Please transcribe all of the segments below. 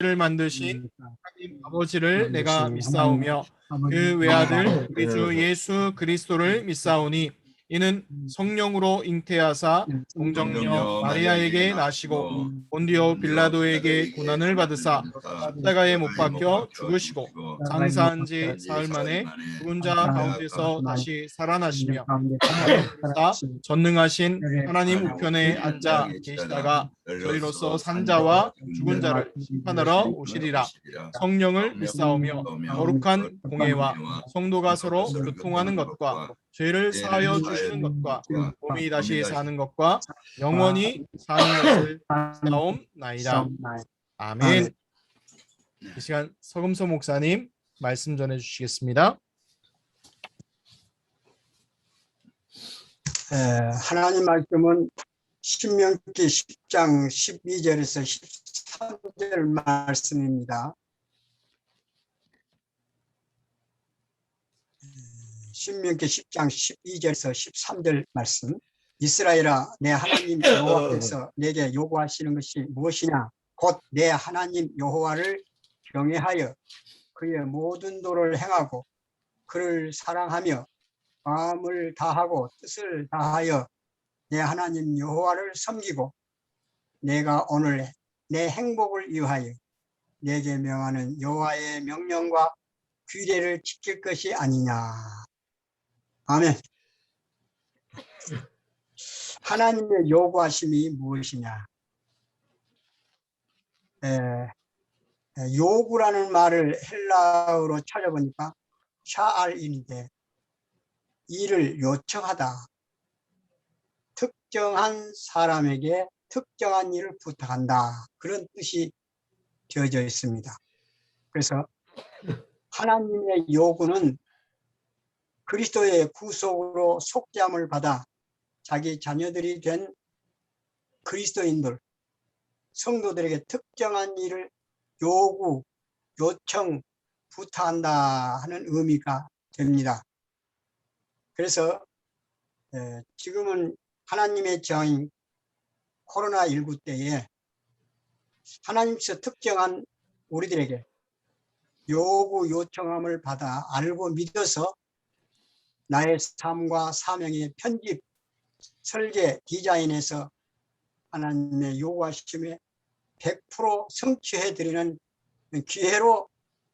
를 만드신 하나님 아버지를 내가 믿사오며 그 외아들 우리 주 예수 그리스도를 믿사오니 이는 성령으로 잉태하사 동정녀 마리아에게 나시고 본디오 빌라도에게 고난을 받으사 십자가에 못 박혀 죽으시고 장사한 지 사흘 만에 죽은 자 가운데서 다시 살아나시며 전능하신 하나님 우편에 앉아 계시다가 저희로서 산자와 죽은 자를 심판하러 오시리라. 성령을 믿사오며 거룩한 공예와 성도가 서로 교통하는 것과 죄를 사하여 주시는 것과 몸이 다시 사는 것과 영원히 사는 것을 믿사옵나이다. 아멘. 이 시간 서금서 목사님 말씀 전해 주시겠습니다. 하나님 말씀은 신명기 10장 12절에서 13절 말씀입니다. 신명기 10장 12절에서 13절 말씀. 이스라엘아, 내 하나님 여호와께서 내게 요구하시는 것이 무엇이냐? 곧 내 하나님 여호와를 경외하여 그의 모든 도를 행하고 그를 사랑하며 마음을 다하고 뜻을 다하여 내 하나님 여호와를 섬기고 내가 오늘 내 행복을 위하여 내게 명하는 여호와의 명령과 규례를 지킬 것이 아니냐. 아멘. 하나님의 요구하심이 무엇이냐? 요구라는 말을 헬라어로 찾아보니까 샤알인인데 일을 요청하다. 특정한 사람에게 특정한 일을 부탁한다. 그런 뜻이 되어져 있습니다. 그래서 하나님의 요구는 그리스도의 구속으로 속죄함을 받아 자기 자녀들이 된 그리스도인들, 성도들에게 특정한 일을 요구, 요청, 부탁한다 하는 의미가 됩니다. 그래서 지금은 하나님의 재앙인 코로나19 때에 하나님께서 특정한 우리들에게 요구, 요청함을 받아 알고 믿어서 나의 삶과 사명의 편집, 설계, 디자인에서 하나님의 요구하심에 100% 성취해드리는 기회로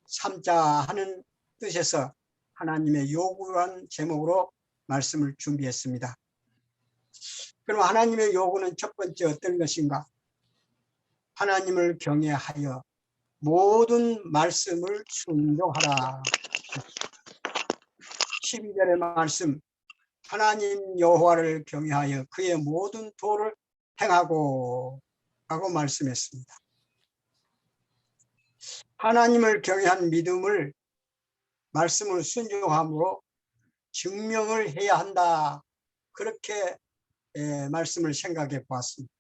삼자 하는 뜻에서 하나님의 요구란 제목으로 말씀을 준비했습니다. 그럼 하나님의 요구는 첫 번째 어떤 것인가? 하나님을 경외하여 모든 말씀을 순종하라. 12절의 말씀, 하나님 여호와를 경외하여 그의 모든 도를 행하고 하고 말씀했습니다. 하나님을 경외한 믿음을 말씀을 순종함으로 증명을 해야 한다. 그렇게 말씀을 생각해 보았습니다.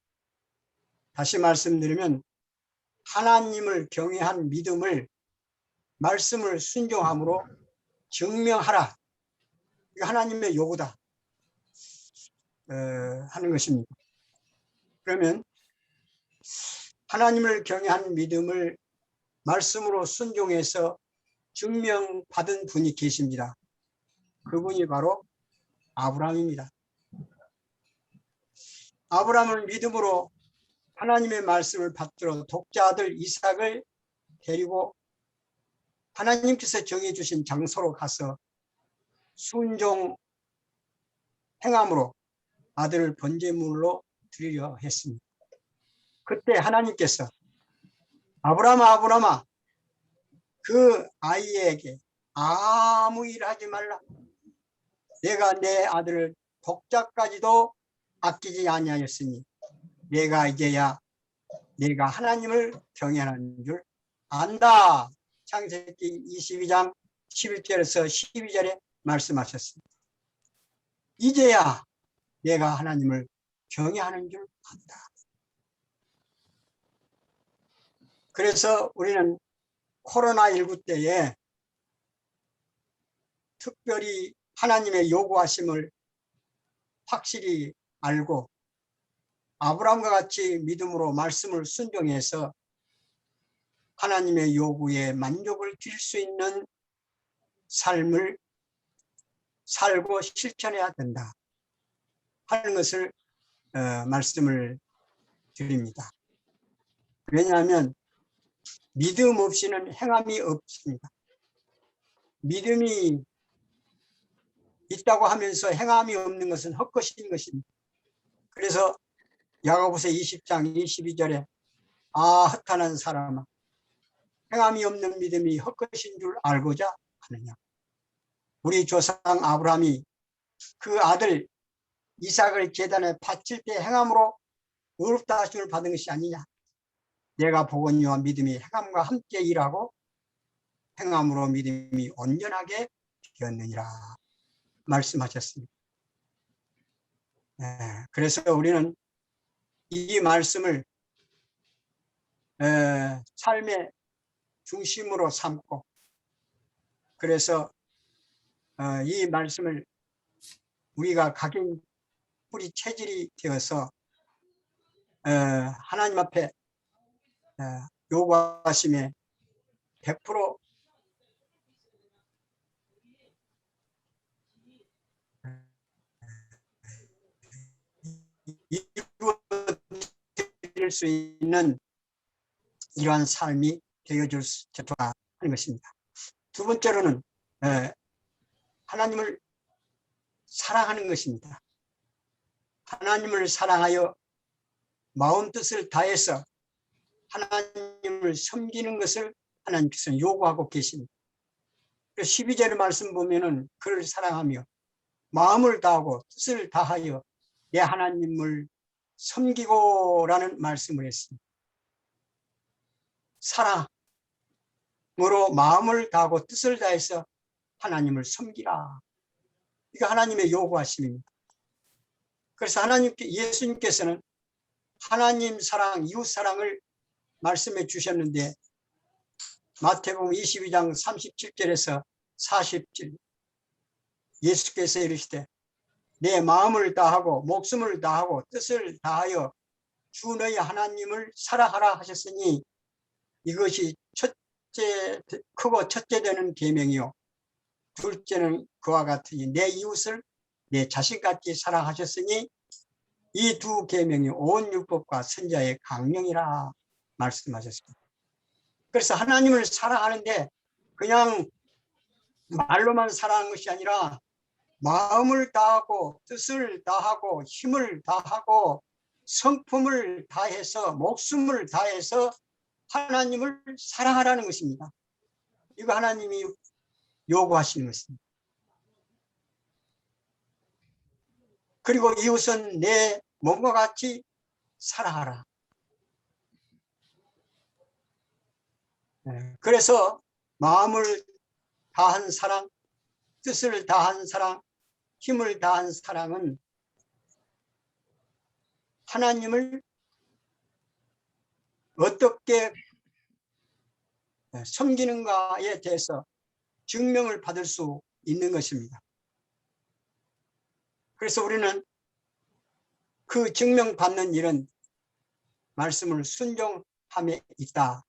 다시 말씀드리면 하나님을 경외한 믿음을 말씀을 순종함으로 증명하라. 이거 하나님의 요구다 하는 것입니다. 그러면 하나님을 경외한 믿음을 말씀으로 순종해서 증명받은 분이 계십니다. 그분이 바로 아브라함입니다. 아브라함은 믿음으로 하나님의 말씀을 받들어 독자 아들 이삭을 데리고 하나님께서 정해주신 장소로 가서 순종 행함으로 아들을 번제물로 드리려 했습니다. 그때 하나님께서 아브라함아, 아브라함아, 그 아이에게 아무 일 하지 말라. 내가 내 아들을 독자까지도 아끼지 아니하였으니 내가 이제야 내가 하나님을 경외하는 줄 안다. 창세기 22장 11절에서 12절에 말씀하셨습니다. 이제야 내가 하나님을 경외하는 줄 안다. 그래서 우리는 코로나19 때에 특별히 하나님의 요구하심을 확실히 알고 아브라함과 같이 믿음으로 말씀을 순종해서 하나님의 요구에 만족을 줄 수 있는 삶을 살고 실천해야 된다 하는 것을 말씀을 드립니다. 왜냐하면 믿음 없이는 행함이 없습니다. 믿음이 있다고 하면서 행함이 없는 것은 헛것인 것입니다. 그래서 야고보서 20장 22절에 헛하는 사람아, 행함이 없는 믿음이 헛것인 줄 알고자 하느냐. 우리 조상 아브라함이 그 아들 이삭을 제단에 바칠 때 행함으로 의롭다 하심을 받은 것이 아니냐. 내가 보거니와 믿음이 행함과 함께 일하고 행함으로 믿음이 온전하게 되었느니라 말씀하셨습니다. 그래서 우리는 이 말씀을 삶의 중심으로 삼고, 그래서 이 말씀을 우리가 각인 뿌리 체질이 되어서 하나님 앞에 요구하심에 100% 이루어질 수 있는 이러한 삶이 되어줄 수 있도록 하는 것입니다. 두 번째로는 하나님을 사랑하는 것입니다. 하나님을 사랑하여 마음 뜻을 다해서 하나님을 섬기는 것을 하나님께서는 요구하고 계십니다. 12절의 말씀 보면은 그를 사랑하며 마음을 다하고 뜻을 다하여 내 하나님을 섬기고라는 말씀을 했습니다. 사랑으로 마음을 다하고 뜻을 다해서 하나님을 섬기라. 이거 하나님의 요구하심입니다. 그래서 예수님께서는 하나님 사랑, 이웃 사랑을 말씀해 주셨는데 마태복음 22장 37절에서 40절 예수께서 이르시되 내 마음을 다하고 목숨을 다하고 뜻을 다하여 주 너희 하나님을 사랑하라 하셨으니 이것이 크고 첫째 되는 계명이요 둘째는 그와 같으니 내 이웃을 내 자신같이 사랑하셨으니 이 두 계명이 온 율법과 선지자의 강령이라 말씀하셨습니다. 그래서 하나님을 사랑하는데 그냥 말로만 사랑하는 것이 아니라 마음을 다하고 뜻을 다하고 힘을 다하고 성품을 다해서 목숨을 다해서 하나님을 사랑하라는 것입니다. 이거 하나님이 요구하시는 것입니다. 그리고 이웃은 내 몸과 같이 사랑하라. 그래서 마음을 다한 사랑, 뜻을 다한 사랑, 힘을 다한 사랑은 하나님을 어떻게 섬기는가에 대해서 증명을 받을 수 있는 것입니다. 그래서 우리는 그 증명받는 일은 말씀을 순종함에 있다.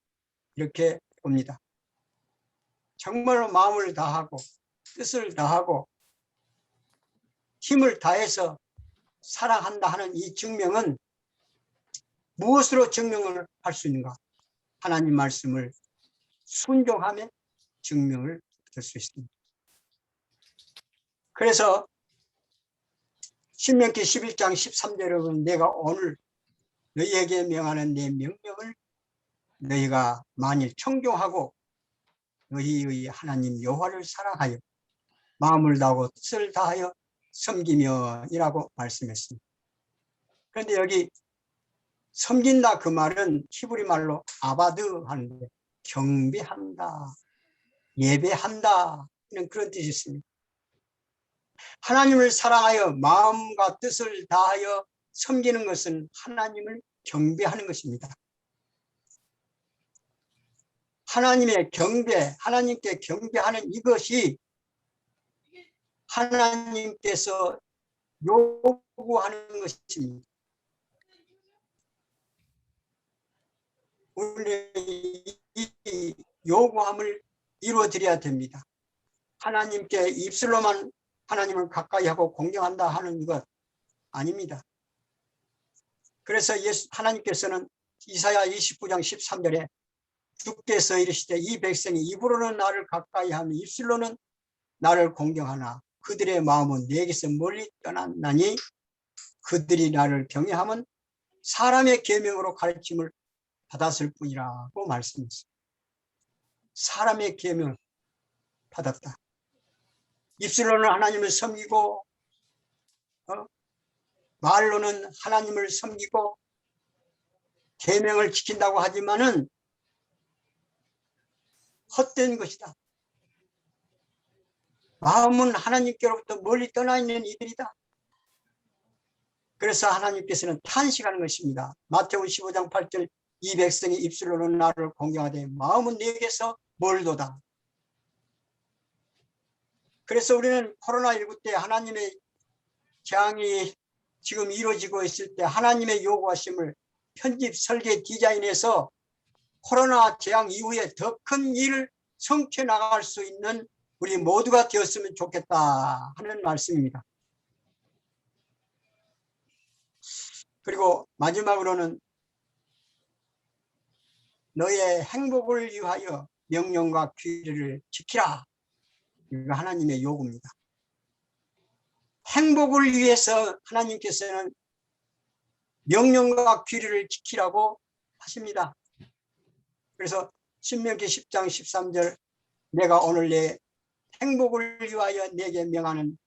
이렇게 봅니다. 정말로 마음을 다하고 뜻을 다하고 힘을 다해서 사랑한다 하는 이 증명은 무엇으로 증명을 할 수 있는가? 하나님 말씀을 순종함에 증명을 받을 수 있습니다. 그래서 신명기 11장 13절에 보면 내가 오늘 너희에게 명하는 내 명령을 너희가 만일 청종하고 너희의 하나님 여호와를 사랑하여 마음을 다하고 뜻을 다하여 섬기며 이라고 말씀했습니다. 그런데 여기 섬긴다 그 말은 히브리 말로 아바드 하는데 경배한다, 예배한다 이런 그런 뜻이 있습니다. 하나님을 사랑하여 마음과 뜻을 다하여 섬기는 것은 하나님을 경배하는 것입니다. 하나님의 경배, 하나님께 경배하는 이것이 하나님께서 요구하는 것입니다. 우리는 이 요구함을 이루어 드려야 됩니다. 하나님께 입술로만 하나님을 가까이 하고 공경한다 하는 것 아닙니다. 그래서 하나님께서는 이사야 29장 13절에 주께서 이르시되 이 백성이 입으로는 나를 가까이 하며 입술로는 나를 공경하나 그들의 마음은 내게서 멀리 떠났나니 그들이 나를 경외하면 사람의 계명으로 가르침을 받았을 뿐이라고 말씀했습니다. 사람의 계명을 받았다. 입술로는 하나님을 섬기고 말로는 하나님을 섬기고 계명을 지킨다고 하지만은 헛된 것이다. 마음은 하나님께로부터 멀리 떠나 있는 이들이다. 그래서 하나님께서는 탄식하는 것입니다. 마태복음 15장 8절 이 백성이 입술로는 나를 공경하되 마음은 내게서 멀도다. 그래서 우리는 코로나19 때 하나님의 재앙이 지금 이루어지고 있을 때 하나님의 요구하심을 편집, 설계, 디자인해서 코로나 재앙 이후에 더 큰 일을 성취해 나갈 수 있는 우리 모두가 되었으면 좋겠다 하는 말씀입니다. 그리고 마지막으로는 너의 행복을 위하여 명령과 규례를 지키라. 이거 하나님의 요구입니다. 행복을 위해서 하나님께서는 명령과 규례를 지키라고 하십니다. 그래서 신명기 10장 13절 내가 오늘 내 행복을 위하여 내게 명하는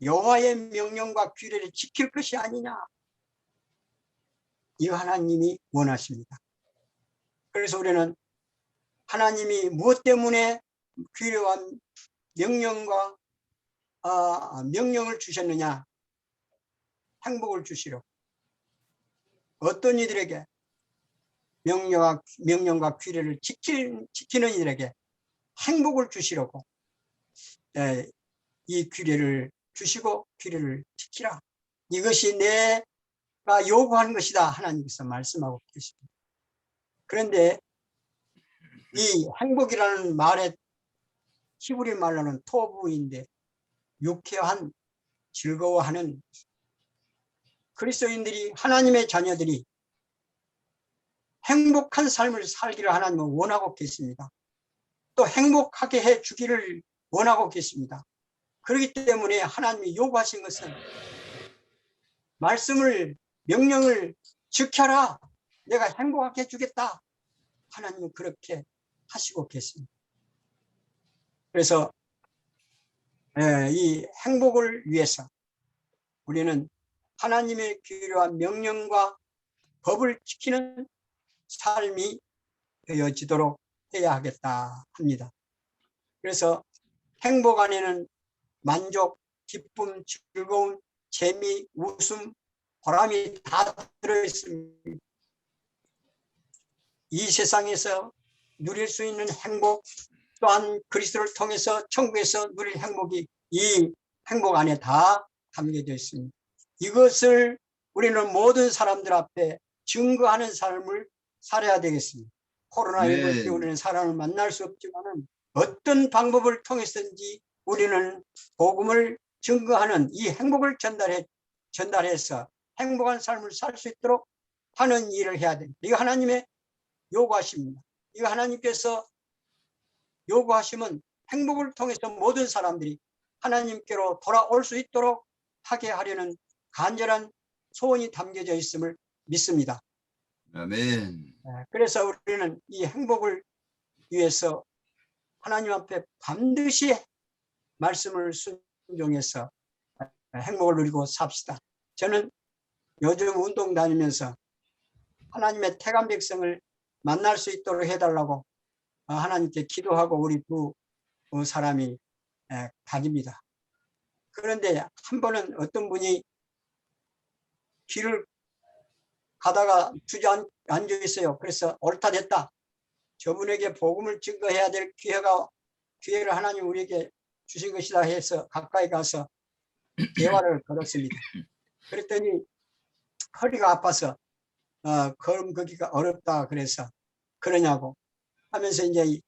여호와의 명령과 규례를 지킬 것이 아니냐. 이 하나님이 원하십니다. 그래서 우리는 하나님이 무엇 때문에 규례와 명령과 명령을 주셨느냐. 행복을 주시려고. 어떤 이들에게 명령과 규례를 지키는 이들에게 행복을 주시려고 이 규례를 주시고 규례를 지키라. 이것이 내가 요구하는 것이다. 하나님께서 말씀하고 계십니다. 그런데 이 행복이라는 말의 히브리 말로는 토부인데 유쾌한 즐거워하는 그리스도인들이 하나님의 자녀들이 행복한 삶을 살기를 하나님은 원하고 계십니다. 또 행복하게 해 주기를 원하고 계십니다. 그렇기 때문에 하나님이 요구하신 것은 말씀을 명령을 지켜라. 내가 행복하게 해주겠다. 하나님은 그렇게 하시고 계십니다. 그래서 이 행복을 위해서 우리는 하나님의 규례와 명령과 법을 지키는 삶이 되어지도록 해야 하겠다 합니다. 그래서 행복 안에는 만족, 기쁨, 즐거움, 재미, 웃음, 보람이 다 들어있습니다. 이 세상에서 누릴 수 있는 행복, 또한 그리스도를 통해서 천국에서 누릴 행복이 이 행복 안에 다 담겨져 있습니다. 이것을 우리는 모든 사람들 앞에 증거하는 삶을 살아야 되겠습니다. 코로나19 때 우리는 사람을 만날 수 없지만 어떤 방법을 통해서든지 우리는 복음을 증거하는 이 행복을 전달해서 행복한 삶을 살 수 있도록 하는 일을 해야 됩니다. 이거 하나님의 요구하십니다. 이거 하나님께서 요구하시면 행복을 통해서 모든 사람들이 하나님께로 돌아올 수 있도록 하게 하려는 간절한 소원이 담겨져 있음을 믿습니다. 아멘. 그래서 우리는 이 행복을 위해서 하나님 앞에 반드시 말씀을 순종해서 행복을 누리고 삽시다. 저는 요즘 운동 다니면서 하나님의 택한 백성을 만날 수 있도록 해달라고 하나님께 기도하고 우리 두 사람이 다닙니다. 그런데 한 번은 어떤 분이 길을 가다가 앉아 있어요. 그래서 옳다 됐다. 저분에게 복음을 증거해야 될 기회를 하나님 우리에게 주신 것이다 해서 가까이 가서 대화를 걸었습니다. 그랬더니 허리가 아파서 걸음 걷기가 어렵다 그래서 그러냐고 하면서 이제 이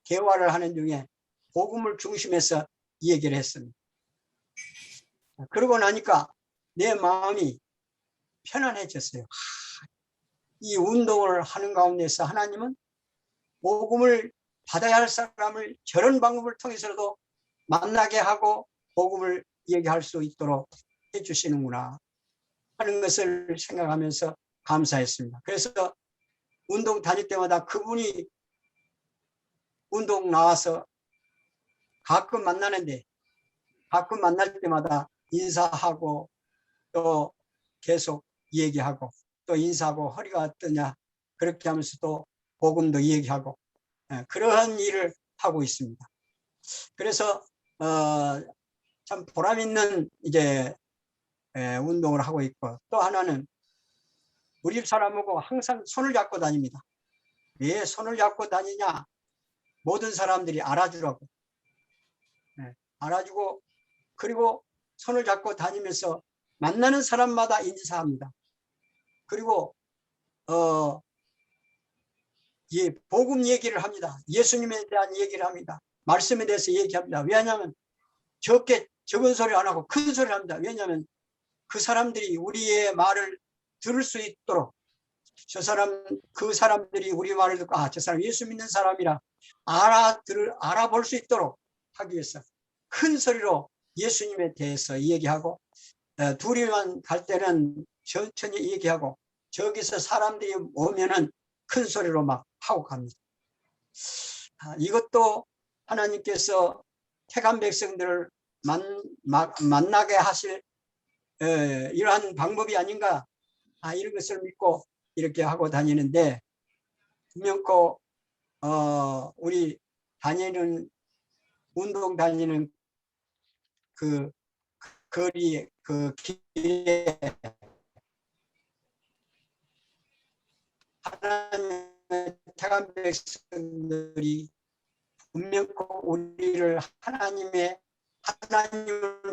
대화를 하는 중에 복음을 중심해서 얘기를 했습니다. 그러고 나니까 내 마음이 편안해졌어요. 이 운동을 하는 가운데서 하나님은 복음을 받아야 할 사람을 저런 방법을 통해서도 만나게 하고 복음을 얘기할 수 있도록 해주시는구나 하는 것을 생각하면서 감사했습니다. 그래서 운동 다닐 때마다 그분이 운동 나와서 가끔 만나는데 가끔 만날 때마다 인사하고 또 계속 얘기하고 또 인사하고 허리가 어떠냐 그렇게 하면서 또 복음도 얘기하고 그러한 일을 하고 있습니다. 그래서 참 보람 있는 이제 운동을 하고 있고 또 하나는 우리 집 사람하고 항상 손을 잡고 다닙니다. 왜 손을 잡고 다니냐? 모든 사람들이 알아주라고. 알아주고 그리고 손을 잡고 다니면서 만나는 사람마다 인사합니다. 그리고 예, 복음 얘기를 합니다. 예수님에 대한 얘기를 합니다. 말씀에 대해서 얘기합니다. 왜냐하면 적은 소리 안 하고 큰 소리를 합니다. 왜냐하면 그 사람들이 우리의 말을 들을 수 있도록 그 사람들이 우리 말을 듣고 저 사람 예수 믿는 사람이라 알아볼 수 있도록 하기 위해서 큰 소리로 예수님에 대해서 얘기하고 둘이만 갈 때는 천천히 얘기하고 저기서 사람들이 오면은 큰 소리로 막 하고 갑니다. 이것도 하나님께서 택한 백성들을 만나게 하실 이러한 방법이 아닌가 이런 것을 믿고 이렇게 하고 다니는데 분명코 우리 운동 다니는 그 거리 그 길에 하나님의 택한 백성들이 분명코 우리를 하나님을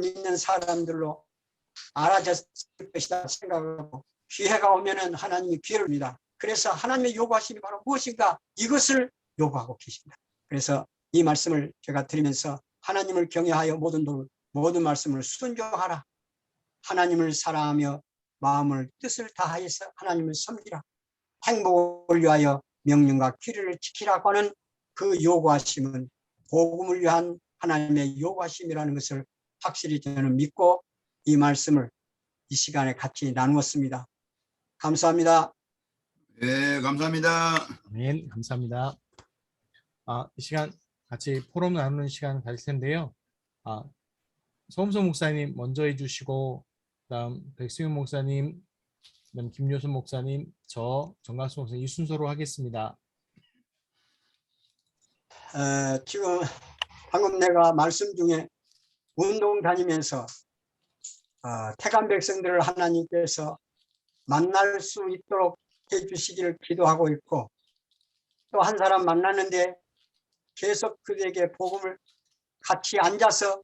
믿는 사람들로 알아졌을 것이다 생각하고 기회가 오면은 하나님이 기회를 줍니다. 그래서 하나님의 요구하심이 바로 무엇인가 이것을 요구하고 계십니다. 그래서 이 말씀을 제가 드리면서 하나님을 경외하여 모든 말씀을 순종하라. 하나님을 사랑하며 마음을 뜻을 다하여서 하나님을 섬기라. 행복을 위하여 명령과 규례를 지키라고 하는 그 요구하심은 복음을 위한 하나님의 요구하심이라는 것을 확실히 저는 믿고 이 말씀을 이 시간에 같이 나누었습니다. 감사합니다. 네, 감사합니다. 아멘. 감사합니다. 이 시간 같이 포럼 나누는 시간 가질 텐데요. 서음서 목사님 먼저 해주시고 그다음 백승윤 목사님, 그다음 김효순 목사님, 저 정광수 목사님 이 순서로 하겠습니다. 지금 방금 내가 말씀 중에 운동 다니면서 택한 백성들을 하나님께서 만날 수 있도록 해주시기를 기도하고 있고 또 한 사람 만나는데 계속 그에게 복음을 같이 앉아서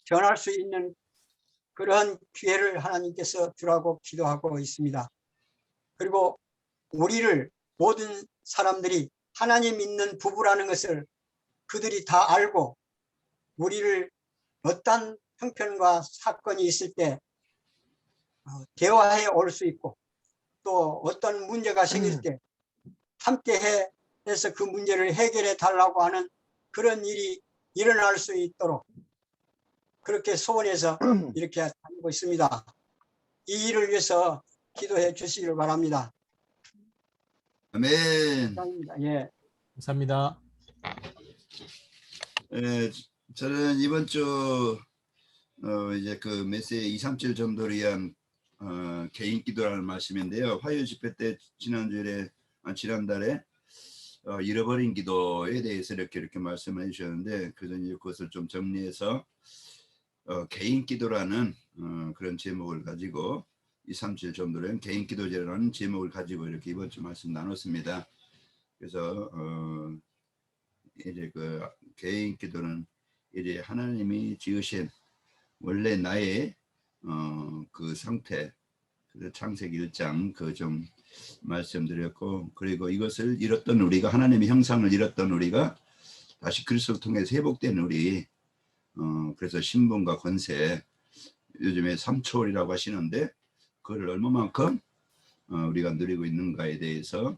전할 수 있는 그러한 기회를 하나님께서 주라고 기도하고 있습니다. 그리고 우리를 모든 사람들이 하나님 믿는 부부라는 것을 그들이 다 알고 우리를 어떤 형편과 사건이 있을 때 대화해 올 수 있고 또 어떤 문제가 생길 때 함께 해서 그 문제를 해결해 달라고 하는 그런 일이 일어날 수 있도록 그렇게 소원해서 이렇게 다니고 있습니다. 이 일을 위해서 기도해 주시기를 바랍니다. 아멘. 감사합니다. 예. 감사합니다. 저는 이번 주 이제 그 메시지 2, 3절 정도를 위한 개인 기도라는 말씀인데요. 화요 집회 때 지난달에 잃어버린 기도에 대해서 이렇게 말씀을 해주셨는데 그것을 좀 정리해서 개인 기도라는 그런 제목을 가지고 2, 3절 정도는 개인 기도제라는 제목을 가지고 이렇게 이번 주 말씀 나눴습니다. 그래서 이제 그 개인 기도는 이제 하나님이 지으신 원래 나의 그 상태, 그래서 창세기 1장 그 좀 말씀드렸고, 그리고 이것을 잃었던 우리가, 하나님의 형상을 잃었던 우리가 다시 그리스도를 통해서 회복된 우리, 그래서 신분과 권세, 요즘에 삼초월이라고 하시는데 그걸 얼마만큼 우리가 누리고 있는가에 대해서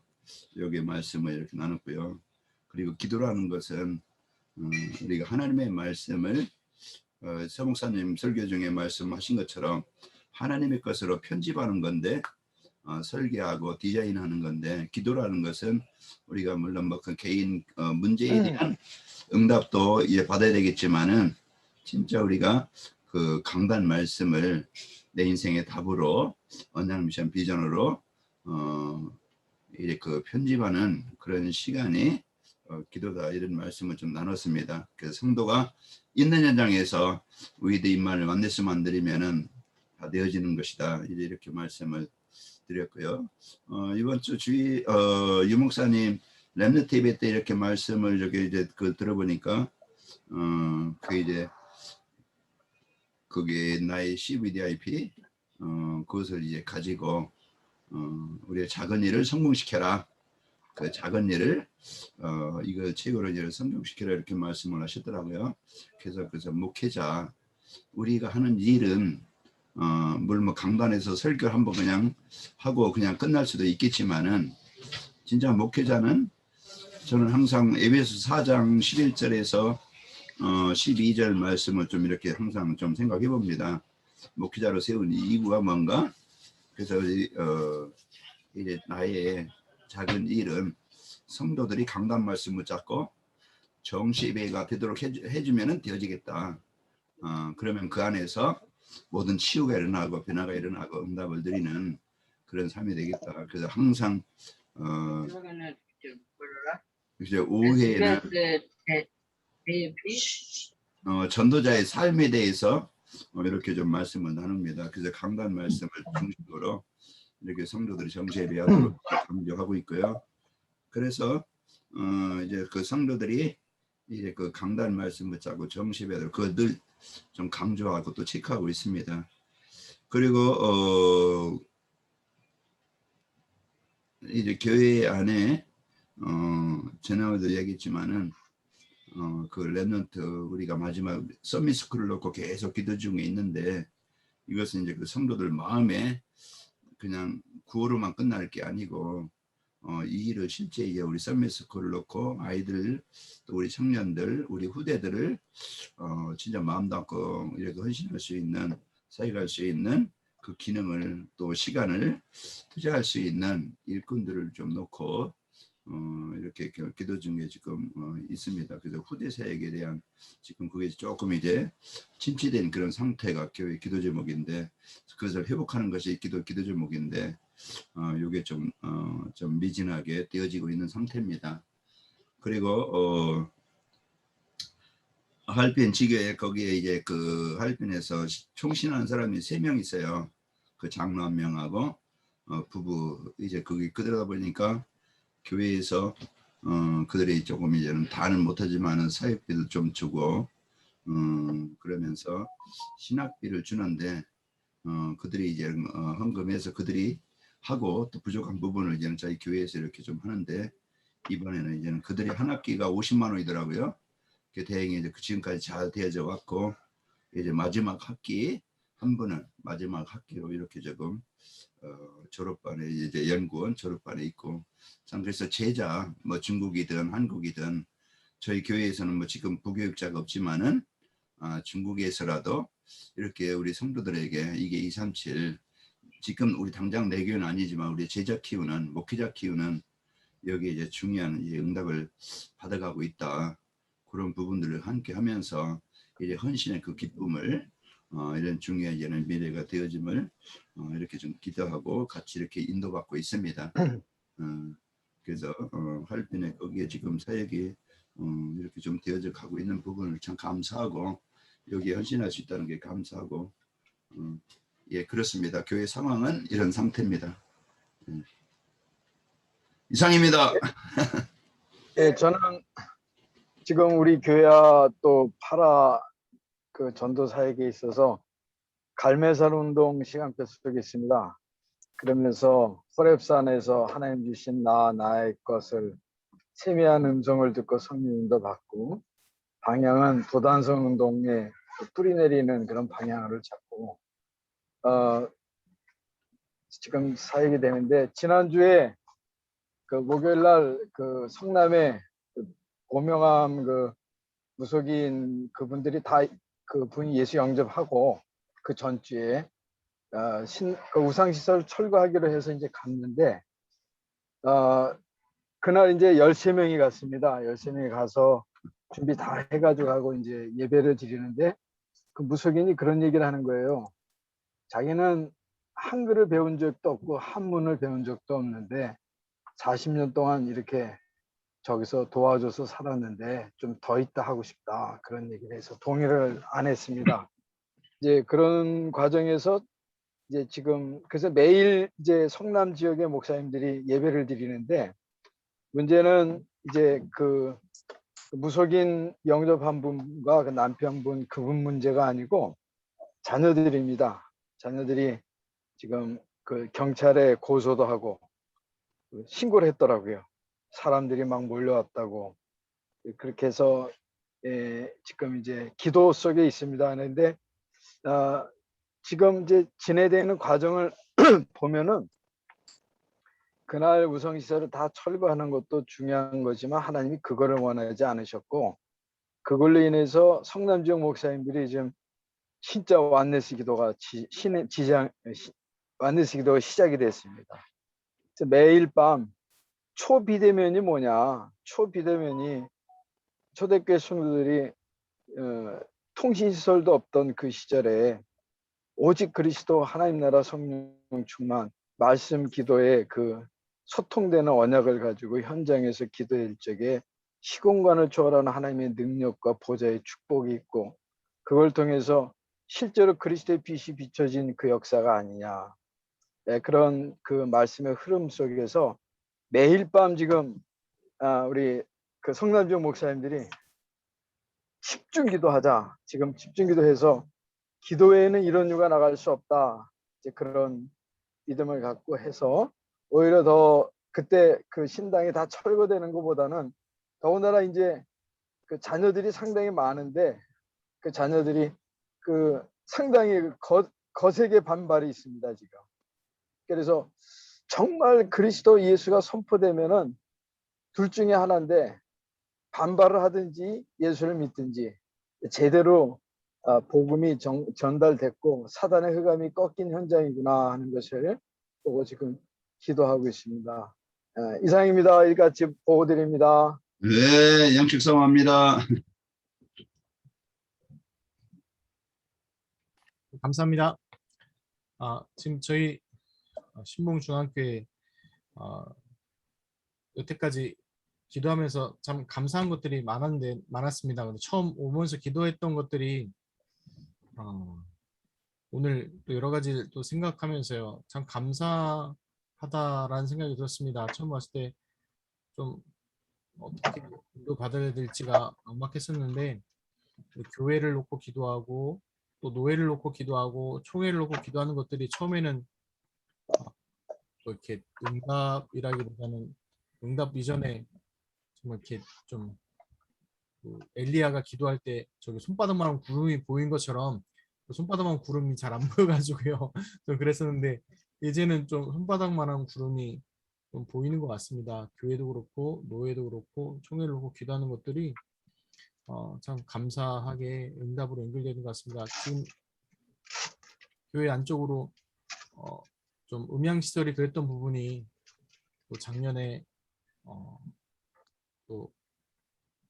여기 말씀을 이렇게 나눴고요. 그리고 기도라는 것은 우리가 하나님의 말씀을 서목사님 설교 중에 말씀하신 것처럼 하나님의 것으로 편집하는 건데, 설계하고 디자인하는 건데, 기도라는 것은 우리가 물론 뭐 그 개인 문제에 대한 응답도 이제 받아야 되겠지만은, 진짜 우리가 그 강단 말씀을 내 인생의 답으로, 언양 미션 비전으로 이제 그 편집하는 그런 시간이 기도다, 이런 말씀을 좀 나눴습니다. 그래서 성도가 있는 현장에서 위드 인만을 만났으면 안 드리면은 다 되어지는 것이다, 이제 이렇게 말씀을 드렸고요. 이번 주 주의 유목사님 렘넌트 예배 때 이렇게 말씀을 저기 이제 그 들어보니까 그 이제 그게 나의 CVDIP 그것을 이제 가지고 우리의 작은 일을 성공시켜라. 그 작은 일을 이거 최고로 일을 성공시켜라, 이렇게 말씀을 하셨더라고요. 그래서 목회자, 우리가 하는 일은 물론 뭐 강단에서 설교를 한번 그냥 하고 그냥 끝날 수도 있겠지만은, 진짜 목회자는 저는 항상 에베소 4장 11절에서 12절 말씀을 좀 이렇게 항상 좀 생각해 봅니다. 목회자로 세운 이유가 뭔가? 그래서 이제 나의 작은 일은 성도들이 강단 말씀을 잡고 정시예배가 되도록 해주면은 되어지겠다. 그러면 그 안에서 모든 치유가 일어나고 변화가 일어나고 응답을 드리는 그런 삶이 되겠다. 그래서 항상 이제 오후에는 전도자의 삶에 대해서 이렇게 좀 말씀을 나눕니다. 그래서 강단 말씀을 중심으로 이렇게 성도들이 정시예배하도록 강조하고 있고요. 그래서 이제 그 성도들이 이제 그 강단 말씀을 짜고 정시예배하도록 그거 늘 좀 강조하고 또 체크하고 있습니다. 그리고 이제 교회 안에 지난번에도 얘기했지만은 그 렘넌트 우리가 마지막 서밋스쿨을 놓고 계속 기도 중에 있는데, 이것은 이제 그 성도들 마음에 그냥 구호로만 끝날 게 아니고 이 일을 실제 이제 우리 서밋스쿨을 놓고 아이들, 또 우리 청년들, 우리 후대들을 진짜 마음 담고 이렇게 헌신할 수 있는, 사역할 수 있는 그 기능을, 또 시간을 투자할 수 있는 일꾼들을 좀 놓고 이렇게 기도 중에 지금 있습니다. 그래서 후대 사역에 대한 지금 그게 조금 이제 침체된 그런 상태가 교회 기도 제목인데, 그것을 회복하는 것이 기도 제목인데 이게 좀 미진하게 되어지고 있는 상태입니다. 그리고 할빈 지교에 거기에 이제 그 할빈에서 총신하는 사람이 3명 있어요. 그 장로 1명하고 부부, 이제 거기 그러다 보니까 교회에서 그들이 조금 이제는 다는 못하지만은 사역비를 좀 주고 그러면서 신학비를 주는데 그들이 이제 헌금해서 그들이 하고, 또 부족한 부분을 이제는 저희 교회에서 이렇게 좀 하는데, 이번에는 이제는 그들이 한 학기가 50만 원이더라고요. 대행이 이제 지금까지 잘 되어져 왔고, 이제 마지막 학기 한 분은 마지막 학기로 이렇게 조금 졸업반에 이제 연구원 졸업반에 있고, 참 그래서 제자 뭐 중국이든 한국이든 저희 교회에서는 뭐 지금 부교육자가 없지만은 중국에서라도 이렇게 우리 성도들에게 이게 237 지금 우리 당장 내 교회는 아니지만 우리 제자 키우는, 목회자 키우는 여기에 이제 중요한 이제 응답을 받아가고 있다. 그런 부분들을 함께 하면서 이제 헌신의 그 기쁨을 이런 중요한 이제는 미래가 되어짐을 이렇게 좀 기도하고 같이 이렇게 인도받고 있습니다. 그래서 할빈에 거기에 지금 사역이 이렇게 좀 되어져 가고 있는 부분을 참 감사하고, 여기에 헌신할 수 있다는 게 감사하고, 예, 그렇습니다. 교회 상황은 이런 상태입니다. 이상입니다. 예, 저는 지금 우리 교회와 또 파라 그 전도 사역에 있어서 갈매산 운동 시간표 속에 있습니다. 그러면서 호렙산에서 하나님 주신 나의 것을 세미한 음성을 듣고 성령님도 받고, 방향은 도단성 운동에 뿌리 내리는 그런 방향을 잡고 지금 사역이 되는데, 지난주에 그 목요일 날그 성남에 그 고명함 그 무속인 그분들이 다 그분이 예수 영접하고, 그 전주에 그 우상시설 철거하기로 해서 이제 갔는데, 그날 이제 13명이 갔습니다. 13명이 가서 준비 다 해가지고 하고 이제 예배를 드리는데, 그 무속인이 그런 얘기를 하는 거예요. 자기는 한글을 배운 적도 없고 한문을 배운 적도 없는데 40년 동안 이렇게 저기서 도와줘서 살았는데 좀 더 있다 하고 싶다, 그런 얘기를 해서 동의를 안 했습니다. 이제 그런 과정에서 이제 지금 그래서 매일 이제 성남 지역의 목사님들이 예배를 드리는데, 문제는 이제 그 무속인 영접한 분과 그 남편분 그분 문제가 아니고 자녀들입니다. 자녀들이 지금 그 경찰에 고소도 하고 신고를 했더라고요. 사람들이 막 몰려왔다고. 그렇게 해서 지금 이제 기도 속에 있습니다. 하는데 지금 이제 진행되는 과정을 보면은, 그날 우성시설을 다 철거하는 것도 중요한 거지만 하나님이 그거를 원하지 않으셨고, 그걸로 인해서 성남 지역 목사님들이 지금 진짜 완네스 기도가 완네스 기도가 시작이 됐습니다. 그래서 매일 밤 초비대면이 뭐냐? 초비대면이 초대교회 성도들이 통신시설도 없던 그 시절에 오직 그리스도 하나님 나라 성령 충만 말씀 기도에 그 소통되는 언약을 가지고 현장에서 기도할 적에 시공간을 초월하는 하나님의 능력과 보좌의 축복이 있고, 그걸 통해서 실제로 그리스도의 빛이 비춰진 그 역사가 아니냐. 그런 그 말씀의 흐름 속에서 매일 밤 지금 우리 그 성남지역 목사님들이 집중 기도하자, 지금 집중 기도해서 기도 외에는 이런 이유가 나갈 수 없다, 이제 그런 믿음을 갖고 해서 오히려 더 그때 그 신당이 다 철거되는 것보다는, 더군다나 이제 그 자녀들이 상당히 많은데 그 자녀들이 그 상당히 거세게 반발이 있습니다 지금. 그래서 정말 그리스도 예수가 선포되면은 둘 중에 하나인데, 반발을 하든지 예수를 믿든지 제대로 복음이 전달됐고 사단의 흑암이 꺾인 현장이구나 하는 것을 보고 지금 기도하고 있습니다. 이상입니다. 이같이 보고 드립니다. 네, 양측성합니다. 감사합니다. 지금 저희 신봉중앙교회 여태까지 기도하면서 참 감사한 것들이 많았습니다. 근데 처음 오면서 기도했던 것들이 오늘 또 여러 가지 또 생각하면서요, 참 감사하다라는 생각이 들었습니다. 처음 왔을 때 좀 어떻게 기도 받아야 될지가 막막했었는데, 교회를 놓고 기도하고 또 노예를 놓고 기도하고 총회를 놓고 기도하는 것들이 처음에는 뭐 이렇게 응답이라기보다는 응답 이전에 정말 이렇게 좀 엘리야가 기도할 때 저기 손바닥만한 구름이 보인 것처럼 그 손바닥만한 구름이 잘 안 보여가지고요. 좀 그랬었는데 이제는 좀 손바닥만한 구름이 좀 보이는 것 같습니다. 교회도 그렇고 노예도 그렇고 총회를 놓고 기도하는 것들이 참 감사하게 응답으로 연결되는 것 같습니다. 지금 교회 안쪽으로 좀 음향시설이 그랬던 부분이 또 작년에 또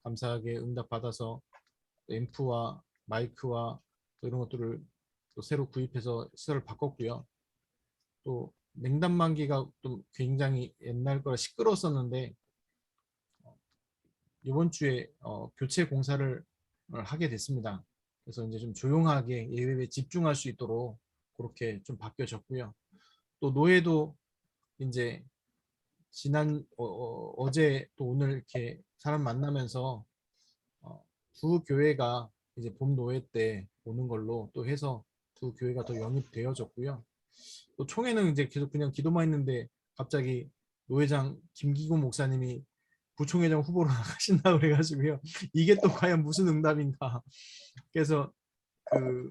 감사하게 응답받아서 앰프와 마이크와 또 이런 것들을 또 새로 구입해서 시설을 바꿨고요. 또 냉담만기가 좀 굉장히 옛날 거라 시끄러웠었는데 이번 주에 교체 공사를 하게 됐습니다. 그래서 이제 좀 조용하게 예배에 집중할 수 있도록 그렇게 좀 바뀌어졌고요. 또 노예도 이제 어제 또 오늘 이렇게 사람 만나면서 두 교회가 이제 봄 노예 때 오는 걸로 또 해서 두 교회가 더 영입되어졌고요. 또 총회는 이제 계속 그냥 기도만 했는데 갑자기 노회장 김기곤 목사님이 부총회장 후보로 나가신다고 그래가지고요. 이게 또 과연 무슨 응답인가. 그래서 그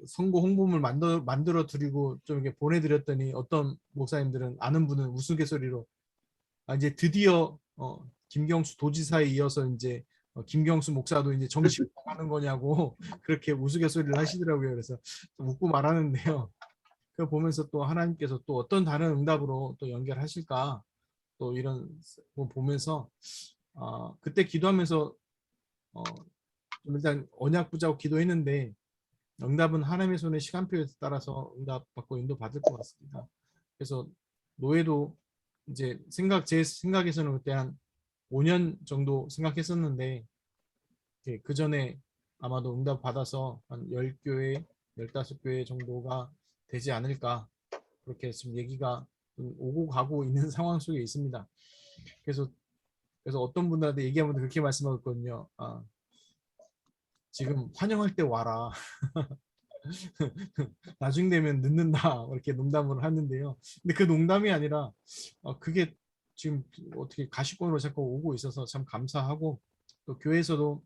선거 홍보물 만들어 드리고 좀 이렇게 보내드렸더니 어떤 목사님들은 아는 분은 우스갯소리로 이제 드디어 김경수 도지사에 이어서 이제 김경수 목사도 이제 정식 하는 거냐고 그렇게 우스갯소리를 하시더라고요. 그래서 좀 웃고 말하는데요. 그걸 보면서 또 하나님께서 또 어떤 다른 응답으로 또 연결하실까 또 이런 거 보면서 그때 기도하면서 좀 일단 언약 붙자고 기도했는데 응답은 하나님의 손의 시간표에 따라서 응답받고 인도받을 것 같습니다. 그래서 노예도 이제 제 생각에서는 그때 한 5년 정도 생각했었는데 그 전에 아마도 응답 받아서 한 10교회, 15교회 정도가 되지 않을까 그렇게 지금 얘기가 좀 오고 가고 있는 상황 속에 있습니다. 그래서 어떤 분들한테 얘기하면 그렇게 말씀하셨거든요. 지금 환영할 때 와라. 나중 되면 늦는다. 이렇게 농담을 하는데요. 근데 그 농담이 아니라 그게 지금 어떻게 가시권으로 자꾸 오고 있어서 참 감사하고 또 교회에서도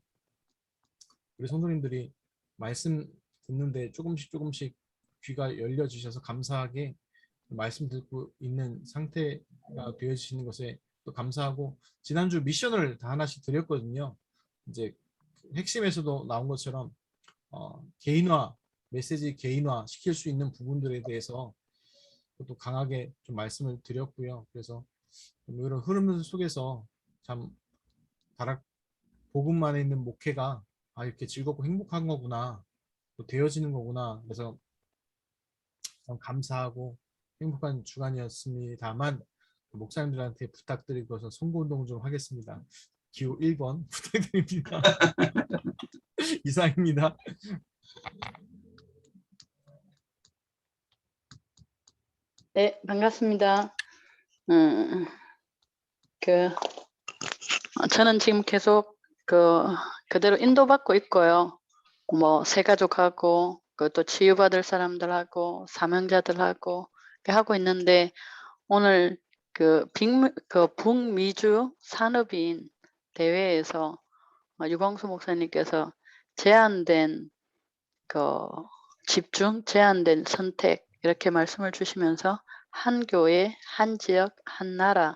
우리 성도님들이 말씀 듣는데 조금씩 귀가 열려 주셔서 감사하게 말씀 듣고 있는 상태가 되어지시는 것에 또 감사하고 지난주 미션을 다 하나씩 드렸거든요. 이제 핵심에서도 나온 것처럼 개인화 메시지 개인화 시킬 수 있는 부분들에 대해서 또 강하게 좀 말씀을 드렸고요. 그래서 이런 흐름 속에서 참 다락 복음만에 있는 목회가 이렇게 즐겁고 행복한 거구나 또 되어지는 거구나. 그래서 참 감사하고 행복한 주간이었습니다만 목사님들한테 부탁드리고서 선거운동 좀 하겠습니다. 기호 1번 부탁드립니다. 이상입니다. 네, 반갑습니다. 저는 지금 계속 그대로 인도받고 있고요. 뭐 새가족하고 또 치유받을 사람들하고 사명자들하고 하고 있는데 오늘 북미주 산업인 대회에서 유광수 목사님께서 제한된 집중, 제한된 선택 이렇게 말씀을 주시면서 한 교회, 한 지역, 한 나라에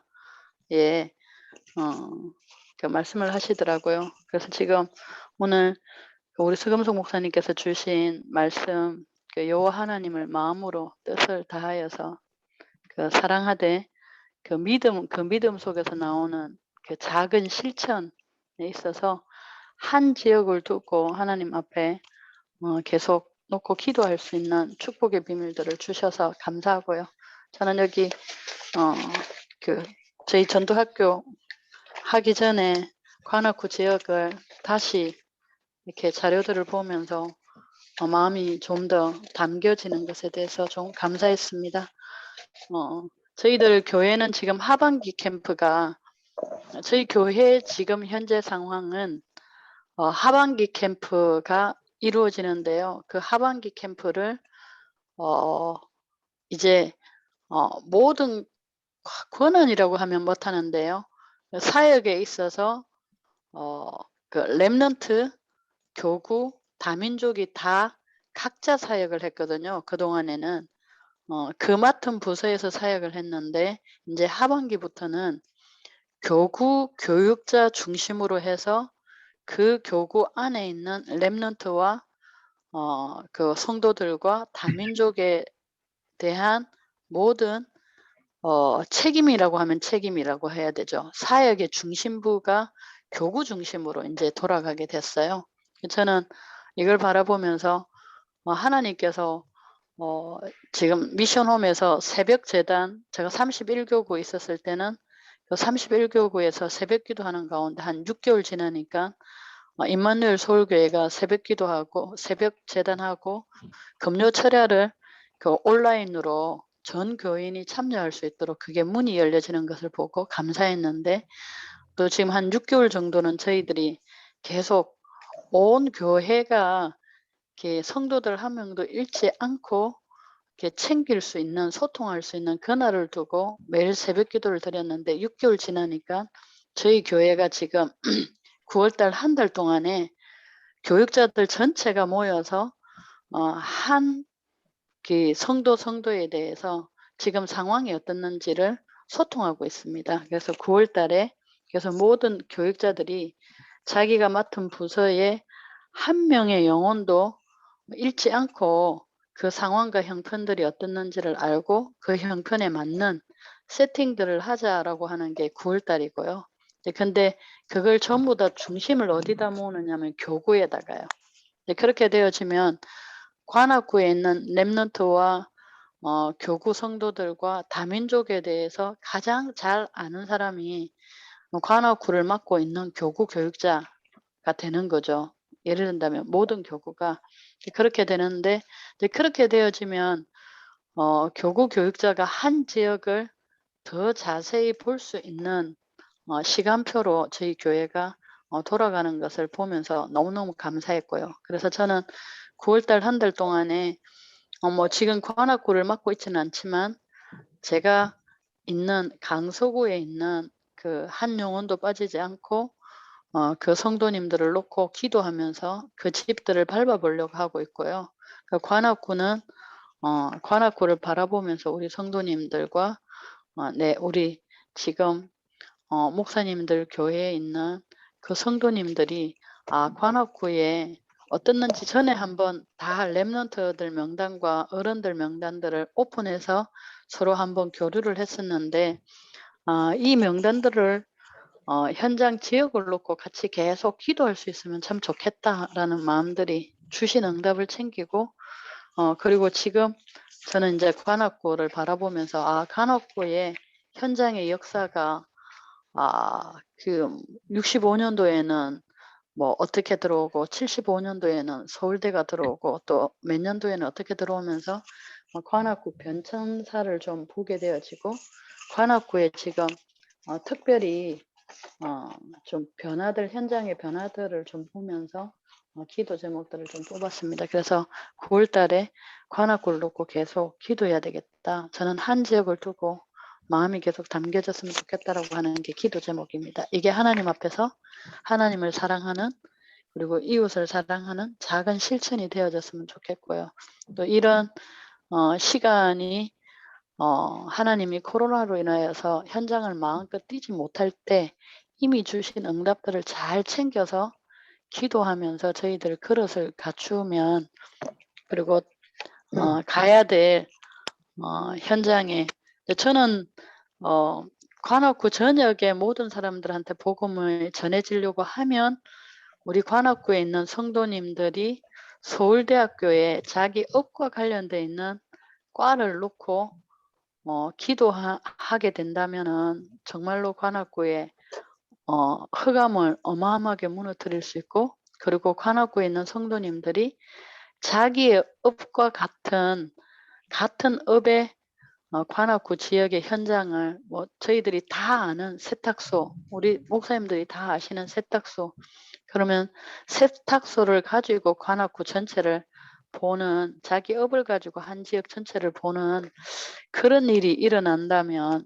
말씀을 하시더라고요. 그래서 지금 오늘 우리 서금석 목사님께서 주신 말씀 여호와 하나님을 마음으로 뜻을 다하여서 사랑하되 그 믿음 속에서 나오는 작은 실천에 있어서 한 지역을 두고 하나님 앞에 계속 놓고 기도할 수 있는 축복의 비밀들을 주셔서 감사하고요. 저는 여기 저희 전도학교 하기 전에 관악구 지역을 다시 이렇게 자료들을 보면서 마음이 좀 더 담겨지는 것에 대해서 좀 감사했습니다. 저희들 교회는 지금 하반기 캠프가 저희 교회 지금 현재 상황은 하반기 캠프가 이루어지는데요. 그 하반기 캠프를 이제 모든 권한이라고 하면 못하는데요. 사역에 있어서 렘넌트, 교구, 다민족이 다 각자 사역을 했거든요. 그동안에는 그 맡은 부서에서 사역을 했는데 이제 하반기부터는 교구, 교육자 중심으로 해서 그 교구 안에 있는 렘넌트와 그 성도들과 다민족에 대한 모든 책임이라고 하면 책임이라고 해야 되죠. 사역의 중심부가 교구 중심으로 이제 돌아가게 됐어요. 저는 이걸 바라보면서 하나님께서 지금 미션홈에서 새벽 재단 제가 31교구 있었을 때는 그 31교구에서 새벽 기도하는 가운데 한 6개월 지나니까 임마누엘 서울교회가 새벽 기도하고 새벽 재단하고 금요 철야를 온라인으로 전 교인이 참여할 수 있도록 그게 문이 열려지는 것을 보고 감사했는데 또 지금 한 6개월 정도는 저희들이 계속 온 교회가 이렇게 성도들 한 명도 잃지 않고 이렇게 챙길 수 있는, 소통할 수 있는 그날을 두고 매일 새벽 기도를 드렸는데 6개월 지나니까 저희 교회가 지금 9월달 한 달 동안에 교육자들 전체가 모여서 한 그 성도에 대해서 지금 상황이 어떻는지를 소통하고 있습니다. 그래서 9월 달에 그래서 모든 교육자들이 자기가 맡은 부서에 한 명의 영혼도 잃지 않고 그 상황과 형편들이 어떻는지를 알고 그 형편에 맞는 세팅들을 하자라고 하는 게 9월 달이고요. 근데 그걸 전부 다 중심을 어디다 모으느냐면 교구에다가요. 그렇게 되어지면 관악구에 있는 렘넌트와 교구 성도들과 다민족에 대해서 가장 잘 아는 사람이 관악구를 맡고 있는 교구 교육자가 되는 거죠. 예를 든다면 모든 교구가 그렇게 되는데 이제 그렇게 되어지면 교구 교육자가 한 지역을 더 자세히 볼 수 있는 시간표로 저희 교회가 돌아가는 것을 보면서 너무너무 감사했고요. 그래서 저는 9월 달 한 달 동안에 뭐 지금 관악구를 맡고 있지는 않지만 제가 있는 강서구에 있는 그 한 영혼도 빠지지 않고 그 성도님들을 놓고 기도하면서 그 집들을 밟아보려고 하고 있고요. 그 관악구는 관악구를 바라보면서 우리 성도님들과 우리 지금 목사님들 교회에 있는 그 성도님들이 관악구에 어떻는지 전에 한번 다 렘넌트들 명단과 어른들 명단들을 오픈해서 서로 한번 교류를 했었는데 이 명단들을 현장 지역을 놓고 같이 계속 기도할 수 있으면 참 좋겠다라는 마음들이 주신 응답을 챙기고 그리고 지금 저는 이제 관악구를 바라보면서 관악구의 현장의 역사가 그 65년도에는 뭐 어떻게 들어오고 75년도에는 서울대가 들어오고 또 몇 년도에는 어떻게 들어오면서 관악구 변천사를 좀 보게 되어지고 관악구에 지금 특별히 좀 현장의 변화들을 좀 보면서 기도 제목들을 좀 뽑았습니다. 그래서 9월 달에 관악구를 놓고 계속 기도해야 되겠다. 저는 한 지역을 두고 마음이 계속 담겨졌으면 좋겠다라고 하는 게 기도 제목입니다. 이게 하나님 앞에서 하나님을 사랑하는 그리고 이웃을 사랑하는 작은 실천이 되어졌으면 좋겠고요. 또 이런 시간이 하나님이 코로나로 인하여서 현장을 마음껏 뛰지 못할 때 이미 주신 응답들을 잘 챙겨서 기도하면서 저희들 그릇을 갖추면 그리고 가야 될 현장에 저는 관악구 전역의 모든 사람들한테 복음을 전해지려고 하면 우리 관악구에 있는 성도님들이 서울대학교에 자기 업과 관련돼 있는 과를 놓고 기도하게 된다면은 정말로 관악구에 흑암을 어마어마하게 무너뜨릴 수 있고 그리고 관악구에 있는 성도님들이 자기의 업과 같은 업의 관악구 지역의 현장을 뭐 저희들이 다 아는 세탁소, 우리 목사님들이 다 아시는 세탁소, 그러면 세탁소를 가지고 관악구 전체를 보는 자기 업을 가지고 한 지역 전체를 보는 그런 일이 일어난다면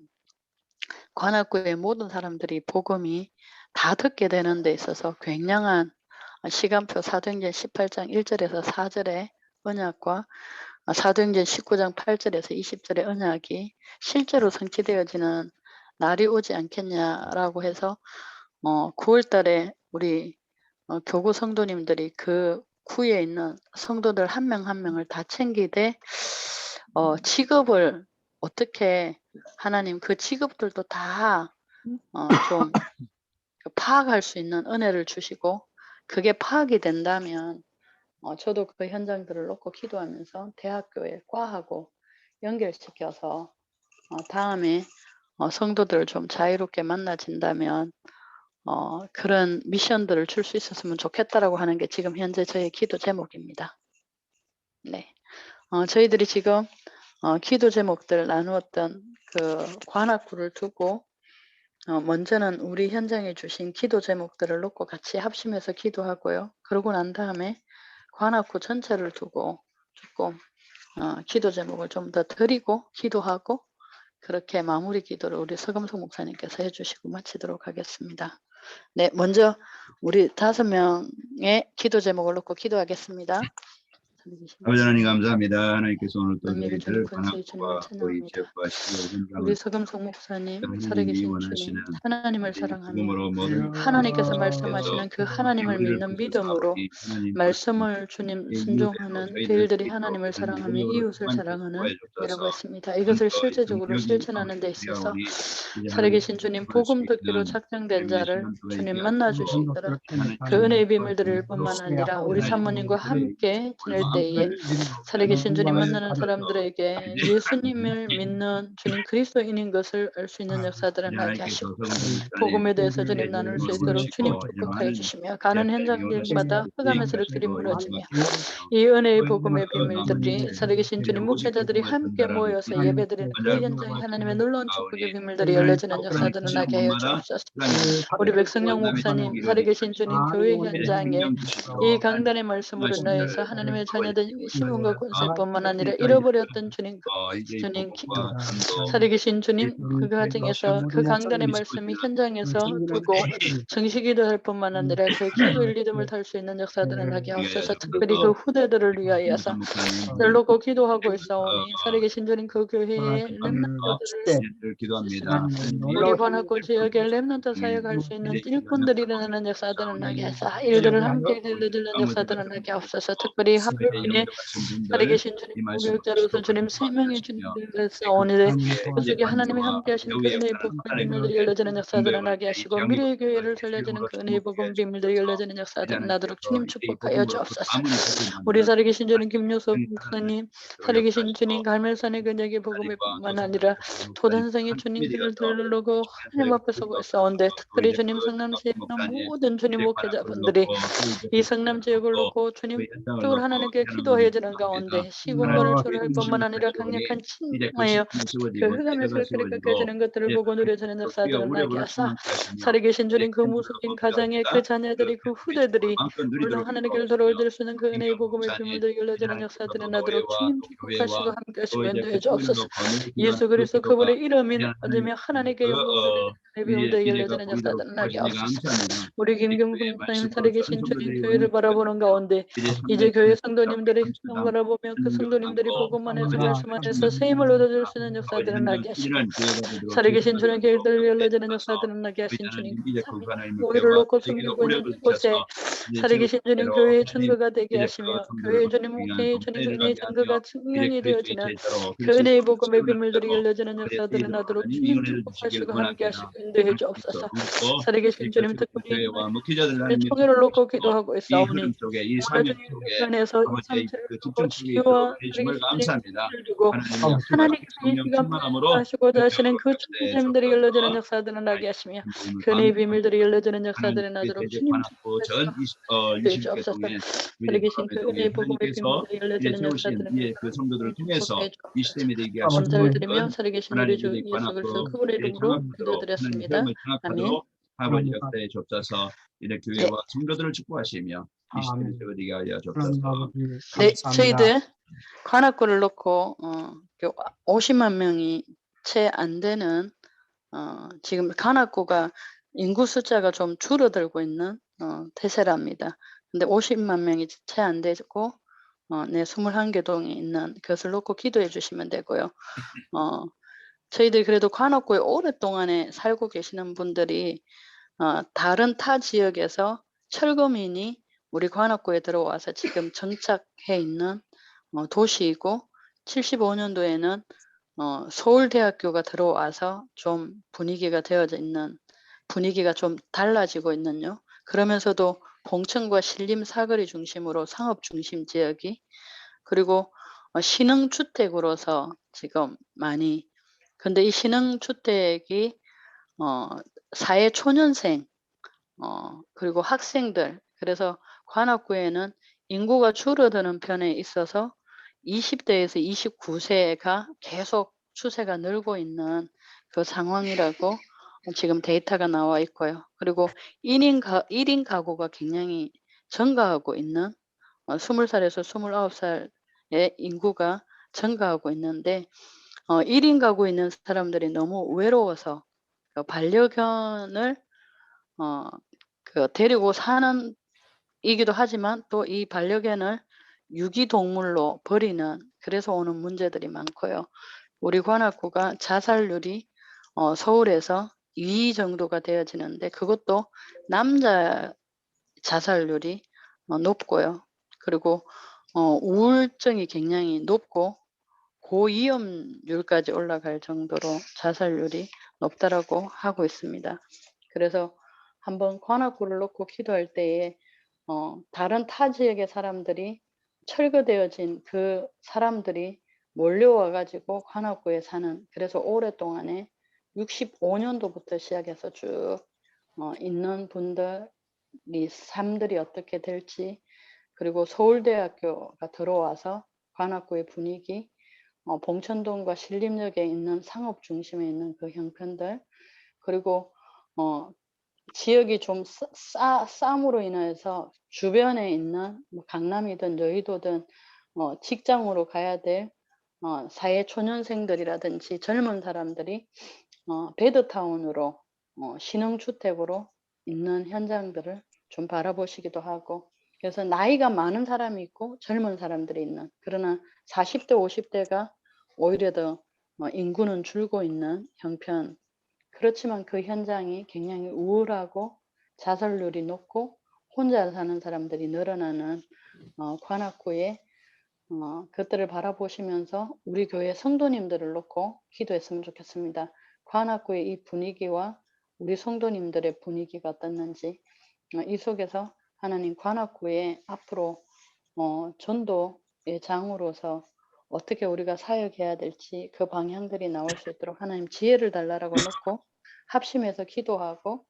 관악구의 모든 사람들이 복음이 다 듣게 되는 데 있어서 굉장한 시간표 사도행전 18장 1절에서 4절의 언약과 사도행전 19장 8절에서 20절의 언약이 실제로 성취되어지는 날이 오지 않겠냐라고 해서 9월 달에 우리 교구 성도님들이 그 구에 있는 성도들 한 명 한 명을 다 챙기되 직업을 어떻게 하나님 그 직업들도 다 좀 파악할 수 있는 은혜를 주시고 그게 파악이 된다면 저도 그 현장들을 놓고 기도하면서 대학교에 과하고 연결시켜서 다음에 성도들을 좀 자유롭게 만나진다면 그런 미션들을 줄 수 있었으면 좋겠다라고 하는 게 지금 현재 저의 기도 제목입니다. 네, 저희들이 지금 기도 제목들 나누었던 그 관악구를 두고 먼저는 우리 현장에 주신 기도 제목들을 놓고 같이 합심해서 기도하고요. 그러고 난 다음에 관악구 전체를 두고 조금 기도 제목을 좀 더 드리고 기도하고 그렇게 마무리 기도를 우리 서금석 목사님께서 해주시고 마치도록 하겠습니다. 네, 먼저 우리 5명의 기도 제목을 놓고 기도하겠습니다. 아버지 하나님 감사합니다. 하나님께서 오늘 또 능력이 저희들 주님 권세의 주님을 관악과 또 이 찬양합니다. 지역과 시골 우리 서금석 목사님, 하나님이 살아계신 원하시는 주님, 하나님을 이 사랑하며 복음으로 모든 하나님께서 것을 말씀하시는 그 하나님을 우리를 믿는 부셔서 믿음으로 아버지 하나님 말씀을 주님 이 순종하는 저희들 저희들이 스스로 하나님을 그런 사랑하며 능력으로 이웃을 충만케 사랑하는 도와주셔서 이라고 했습니다. 이것을 또 실제적으로 성격이 실천하는 데 우리가 있어서 우리 이제 살아계신 주님 하나님을 복음 수 듣기로 있는 작정된 우리의 자를 신앙도가 주님 있게 만나 하시고 주시더라. 하나님 그 은혜의 비밀들을 도와주시고 뿐만 아니라 우리 하나님 사모님과 함께 지낼 때에 마음을 살아계신 주님 만나는 주셔서 사람들에게 예수님을 믿는 주님 그리스도인인 것을 알 수 있는 역사들을 나게 하나님께서 하시고 성도님 복음에 대해서 주님 나눌 수 있도록 주님 축복하여 주시며 가는 현장들마다 흑암에서를 들이 물어주며 이 은혜의 복음의 비밀들이 살아계신 주님 목회자들이 함께 모여서 예배드리는 그 현장에 하나님의 놀라운 축복의 비밀들이 열려지는 역사들을 나게 하여 주옵소서. 우리 백성영 목사님 살아계신 주님 교회 현장에 이 강단의 말씀으로 인하여서 하나님의 자녀된 시몬과 권세뿐만 아니라 잃어버렸던 주님 살아계신 주님 그 과정에서 그 강단의 말씀이 현장에서 두고 정식기도할 뿐만 아니라 그 기도의 리듬을 탈 수 있는 역사들을 나게 하옵소서. 특별히 그 후대들을 위하여서 늘 놓고 기도하고 있사오니 살아계신 주님 그 교회의 렘넌트들을 기도합니다. 우리 관악구 지역에 렘넌트 사역할 수 있는 일꾼들이 일어나는 역사들을 나게 하사 일들을 함께 들려주는 역사들을 나게 하옵소서. 특별히 하루빈에 살아계신 주님 목욕자로서 주님 세 명의 주님들에서 오늘의 그 속에 하나님이 함께 하시는 그 은혜의 복음 비밀들이 열려지는 역사들을 나게 하시고 미래의 교회를 살려주는 그 은혜의 복음 비밀들이 열려지는 역사들을 나도록 주님 축복하여 주옵소서. 우리 살아계신 주님 김효섭 목사님 살아계신 주님 갈멜산의 근역의 복음의 뿐만 아니라 도단성의 주님 길을 들르고 하나님 앞에 서고 싸운데 특별히 주님 성남시에 있는 모든 주님 목회자분들이 이 성남 지역을 놓고 주님 쪽으로 하나님께 기도해 주는 가운데 시공간을 초래할 뿐만 아니라 강력한 침하여 그 흑암에서 그렇게 꺾여지는 것들을 보고 누려지는 역사들을 나게 하사 살아계신 주님 그 무속인 가정의 그 자녀들이 그 후대들이 물론 하나님께 돌아올 수 있는 그 은혜의 복음의 비밀들이 열려지는 역사들을 나도록 주님 축복하시고 함께 하시고 인도해 주옵소서. 예수 그리스도 그분의 이름이 낮으며 하나님께 영광되는 비밀들이 열려지는 역사들을 나게 하옵소서. 우리 김경순 목사님 살아계신 주님 교회를 바라보는 가운데 이제 교회 성도님들이 흑암 바라보며 그 성도님들이 복음만 해서 말씀 안에서 세임을 얻어줄 수 있는 역사들을 나게 하시고 살아계신 주님 교회들 열려지는 역사들을 나게 하신 주님 감사합니다. 우리를 놓고 숨기고 있는 곳에 살아계신 주님 교회의 증거가 되게 하시며 교회의 주님 목회의 주님 은혜의 증거가 증명이 되어지는 그 은혜의 복음의 비밀들이 열려지는 역사들을 나도록 주님 축복하시고 함께 하시고 인도해 주옵소서. 살아계신 주님 특별히 총회를 놓고 기도하고 있사오니 오늘 주님 주변에서 이 상태를 두고 치유와 살아계신 주님을 두고 하나님께서 이 시간 하시고자 하시는 그 축복님들이 열려지는 역사들을 나게 하시며 그 은혜의 비밀들이 열려지는 역사들을 나도록 주님 축복하시고 인도해 주옵소서. 살아계신 그 은혜의 복음의 비밀들이 열려지는 역사들을 그 성도들을 통해서 이 시스템이 되게 감사를 드리며 살아계신 우리 주 예수 그리스도 그 이름으로 기도드렸습니다. 아멘. 아버지 역사에 접 이런 교회와 성도들을 축복하시며 이 시스템을 세워지게 하여 주옵소서. 네, 저희들 관악구를 놓고 50만 명이 채 안 되는 지금 관악구가 인구 숫자가 좀 줄어들고 있는 태세랍니다. 근데 50만 명이 채 안 되고 21개 동에 있는 그것을 놓고 기도해 주시면 되고요. 저희들 그래도 관악구에 오랫동안에 살고 계시는 분들이 다른 타 지역에서 철거민이 우리 관악구에 들어와서 지금 정착해 있는 도시이고 75년도에는 서울대학교가 들어와서 좀 분위기가 되어져 있는 분위기가 좀 달라지고 있는요. 그러면서도 공천과 신림 사거리 중심으로 상업 중심 지역이 그리고 신흥주택으로서 지금 많이 근데 이 신흥주택이 사회초년생 그리고 학생들 그래서 관악구에는 인구가 줄어드는 편에 있어서 20대에서 29세가 계속 추세가 늘고 있는 그 상황이라고 지금 데이터가 나와 있고요. 그리고 1인 가구가 굉장히 증가하고 있는 20살에서 29살의 인구가 증가하고 있는데 1인 가구 있는 사람들이 너무 외로워서 그 반려견을 데리고 사는 이기도 하지만 또 이 반려견을 유기동물로 버리는 그래서 오는 문제들이 많고요. 우리 관악구가 자살률이 서울에서 2위 정도가 되어지는데 그것도 남자 자살률이 높고요. 그리고 우울증이 굉장히 높고 고위험률까지 올라갈 정도로 자살률이 높다라고 하고 있습니다. 그래서 한번 관악구를 놓고 기도할 때에 다른 타 지역의 사람들이 철거되어진 그 사람들이 몰려와 가지고 관악구에 사는 그래서 오랫동안에 65년도부터 시작해서 쭉 있는 분들이 삶들이 어떻게 될지 그리고 서울대학교가 들어와서 관악구의 분위기 봉천동과 신림역에 있는 상업 중심에 있는 그 형편들 그리고 지역이 좀 쌈으로 인해서 주변에 있는 뭐 강남이든 여의도든 직장으로 가야 될 사회 초년생들이라든지 젊은 사람들이 베드타운으로 신흥주택으로 있는 현장들을 좀 바라보시기도 하고 그래서 나이가 많은 사람이 있고 젊은 사람들이 있는 그러나 40대 50대가 오히려 더 인구는 줄고 있는 형편 그렇지만 그 현장이 굉장히 우울하고 자살률이 높고 혼자 사는 사람들이 늘어나는 관악구에 그것들을 바라보시면서 우리 교회 성도님들을 놓고 기도했으면 좋겠습니다. 관악구의 이 분위기와 우리 성도님들의 분위기가 어떻는지 이 속에서 하나님 관악구에 앞으로 전도의 장으로서 어떻게 우리가 사역해야 될지 그 방향들이 나올 수 있도록 하나님 지혜를 달라라고 놓고 합심해서 기도하고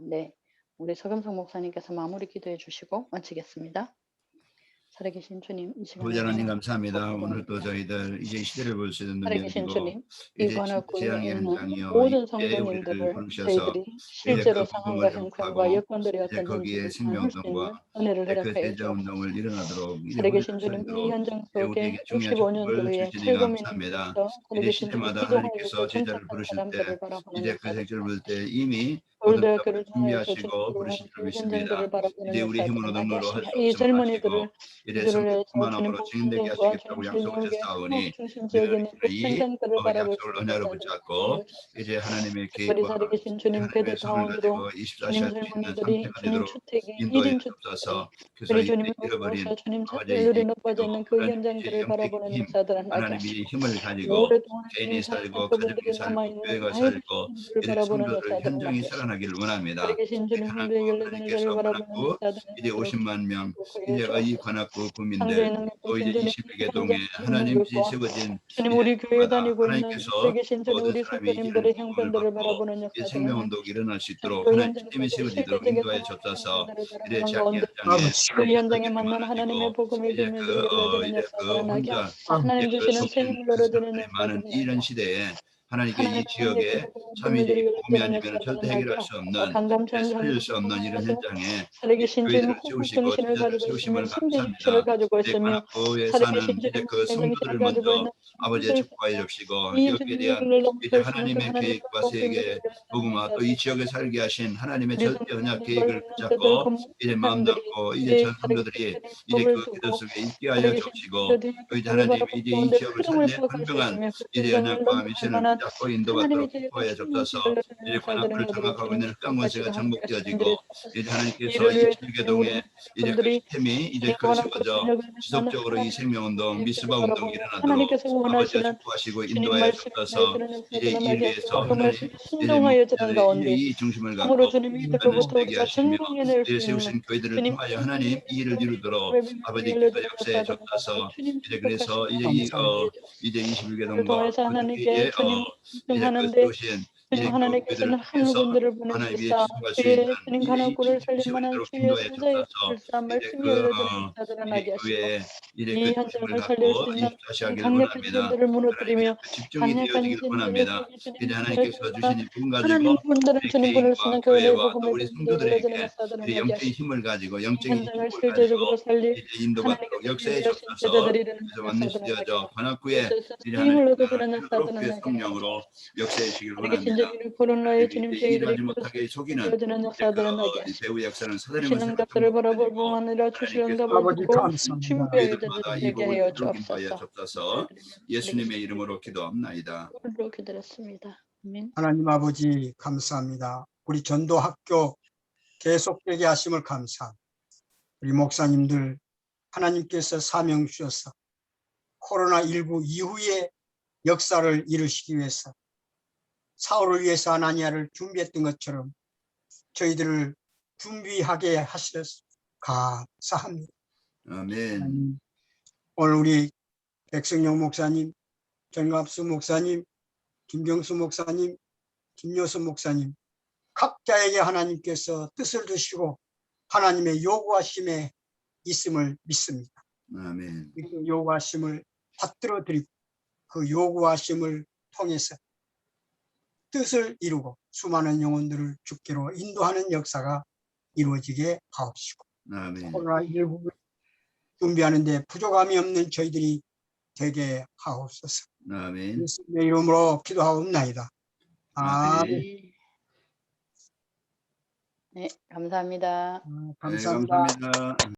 네 우리 서금석 목사님께서 마무리 기도해 주시고 마치겠습니다. 살아계신 주님 이 시간에 부자님 감사합니다. 오늘 또 저희들 이제 시대를 볼 수 있는 살아계신 능력이고 주님 이 이제 관악구에 재앙의 있는 현장이요 모든 이제 우리를 성도님들을 부르셔서 저희들이 이제 실제로 그 상황과 복음을 형편과 전파하고 여건들이 이제 거기에 어떻는지를 잘 할 수 있는 생명운동과 은혜를 그 허락하여 대자운동을 일어나도록 이제 살아계신 훌륭한 주님 이 설교로 현장 이제 속에 우리에게 중요한 축복을 65년도에 주시니 감사합니다. 철거민으로부터 이제 살아계신 주님 시대마다 기도하여 하나님께서 제자를 정착한 부르실 때 사람들을 바라보는 이제 그 역사들 색깔을 볼 때 이미 모든 서울대학교를 작업을 통하여서 준비하시고 주님으로 부르실 하는 줄 그 현장들을 믿습니다. 바라보는 이제 우리 역사들을 힘으로 나게 능력으로 할 하시며 수 이 없음 젊은이들을 하시고 이제 기술을 성령 해서 주님 충만함으로 증인되게 복음과 하시겠다고 주님 실력의 약속하셨사오니 한국 우리가 중심지역에 그 이 현장들을 바라볼 수 약속을 있는 은혜로 역사들을 나게 붙잡고 하소서. 이제 하나님의 특별히 계획과 살아계신 주님 하나님의 손을 베드타운으로 가지고 24시 주님 할 수 있는 젊은이들이 상태가 주님 되도록 주택이 인도해 1인 주택들이 주옵소서. 그래서 우리 이제 주님을 잃어버린 보면서 주님 아버지의 자살률이 이제 높아져 기도, 있는 그 하나님의 이제 현장들을 영적인 바라보는 힘, 역사들을 나게 하나님의 이 하시고 힘을 가지고 오랫동안 개인이 주님 사랑한 살고 가정이 그분들이 살고 남아있는 교회가 나이를 살고 분들을 이제 바라보는 성도들 역사들을 현장이 나게 하시고 살아나기를 원합니다. 살아계신 주님 관악구 홍대 열려들을 하나님께서 바라보는 관악구 역사들을 이제 나도록 50만 명 축복하여 이제 이 주옵소서. 관악구 구민들 창조의 능력 또 이제 되신 주님 이 21개 동에 현장 있는 하나님 것과 세워진 주님 이제 우리 교회 마다 다니고 있는 하나님께서 살아계신 주님 모든 우리 사람이 이런 성도님들의 기쁨을 형편들을 받고 바라보는 이 역사들을 나게 생명운동이 일어날 수 주님 있도록 그 하나님 현장 팀이 속에 세워지도록 실제적인 인도해 상황과 주옵소서. 형편들을 이제 바라보는 자기 가운데 현장에 아버지. 그 이제 현장에 그렇게 맞는 하나님의 많아지고 복음의 이제 비밀들이 열려지는 이제 역사들을 나게 혼자 하소서. 하나님 이제 그 주시는 속된 생명을 그 열어주는 사람들이 역사들을 많은 나게 이런 하소서. 시대에 하나님께 이 하나님의 능력의 지역에 복음의 참 이제 비밀들이 복음이 열려지는 아니면 역사들을 절대 나게 해결할 수 하소서. 없는 강감찬 살릴 장로님을 수 없는 이런 통하여서 현장에 살아계신 주님 교회들을 한국 세우시고 정신을 지도자를 가지고 있으며 세우심을 신비 정신을 감사합니다. 가지고 이제 있으며 관악구에 살아계신 사는 이제 주님 그 하나님의 정신을 성도들을 가지고 먼저 있는 아버지의 뜻을 축복해 통하여 주시고 이 여기에 대한 주님을 이제 넘어설 수 있는 그 하나님의 하나님의 계획과 복음들이 세계 열려지는 복음화 또 이 역사들을 지역에 나게 살게 하신 하나님의 우리 절대 언약 성도님들과 계획을 있는 그들 붙잡고 이제 마음 사람들이 담고 이제 우리 전 살아계신 성도들이 주님 이제 법을 그 기도 두고 속에 있게 하여 살아계신 주시고 주님의 또 이제 뜻을 하나님이 바라본 이제 이 가운데 지역을 흐름을 살릴 파악할 수 분명한 있으며 그 이제 현장을 언약과 넘나갈 미션을 만한 붙잡고 하나님의 인도받도록 계획과 축복하여 생명들이 주옵소서. 열려지는 이제 역사들을 관악구를 나도록 장악하고 주님 있는 흑강권세가 축복하시고 함께 정복되어지고 말씀드려 주옵소서. 이제 하나님께서 이를 이 위해서 21개 우리 동에 이제 그 분들이 시스템이 이제 그 인권학교를 세워져 살려고 하는 지속적으로 이 하나님의 생명운동 계획들을 미스바 운동이 바라보며 일어나도록 하나님께서 아버지가 원하시는 축복하시고 주님 인도하여 말씀을 전해 주옵소서. 드는 이제 역사들을 이 나게 하시고 위해서 그 하나님 말씀에 이제 순종하여 드는 목자들의 가운데 이 중심을 참으로 갖고 주님 하는 이들로부터 되게 우리가 하시며 증명해낼 수 이제 있는 세우신 교회들을 주님 통하여 하나님 이 일을 이루도록 비밀들이 아버지께서 열려지는 역사에 역사들을 나도록 줬어서 주님 이제 그래서 축복하시고 이제 함께 감사합니다. 이제 21개 그를 동과 통해서 그 하나님께 뒤에 주님 이제 그 인정하는데 세우신 주님 이제 그 교회들을 하나님께서는 통해서 한국인들을 하나님의 보내주사 지속할 수 있는 주의 주님 이 관악구를 팀이 살릴 만한 세워지도록 주의 인도해 사자의 주셔서 불사 이제 말씀이 열려지는 역사들을 이제 나게 하시고 교회에 이제 그 이 중심을 현장을 살릴 갖고 수 있는 24시 이 하기를 강력한 원합니다. 신들을 하나님 이제 무너뜨리며 그 집중이 강력한 되어지기를 신들을 원합니다. 살기 주님 이제 보내줄 하나님께서 만한 주신 이 부분 가지고 하나님 분들을 이제 주님 보낼 수 개인과 있는 그 은혜의 교회와 또 복음의 우리 비밀들이 열려지는 성도들에게 역사들을 이제 나게 영적인 하시고 힘을 가지고 이 영적인 현장을 힘을 가지고 실제적으로 살릴 이제 인도받도록 역사에 접사서 그래서 완전히 저 관악구에 이 힘을 얻어 하나님 드리는 그렇게 사들은 성령으로 역사하시길 우리에게 원합니다. 진정한 코로나의 주님 일하지 저희들이 못하게 속이는 되어지는 역사들은 하게 이 하시고 배후 역사는 사단의 주시는 것들을 바라볼 뿐 아니라 주시는 답을 아버지 듣고 감사합니다. 준비하여 저희들마다 이 되게 복을 하여 이루기 위하여 주옵소서. 접사서 예수님의 이름으로 기도합나이다. 로 기도했습니다. 아멘. 하나님 아버지 감사합니다. 우리 전도학교 계속되게 하심을 감사합니다. 우리 목사님들 하나님께서 사명 주셔서 코로나19 이후에 역사를 이루시기 위해서 사울을 위해서 아나니아를 준비했던 것처럼 저희들을 준비하게 하셔서 감사합니다. 아멘. 하나님, 오늘 우리 백성용 목사님, 전갑수 목사님, 김경수 목사님, 김여수 목사님 각자에게 하나님께서 뜻을 두시고 하나님의 요구하심에 있음을 믿습니다. 아멘. 그 요구하심을 받들어 드리고 그 요구하심을 통해서 뜻을 이루고 수많은 영혼들을 주께로 인도하는 역사가 이루어지게 하옵시고 아멘. 코로나19를 준비하는 데 부족함이 없는 저희들이 되게 하옵소서. 아멘. 예수님의 이름으로 기도하옵나이다. 아멘. 네, 감사합니다. 감사합니다. 네, 감사합니다.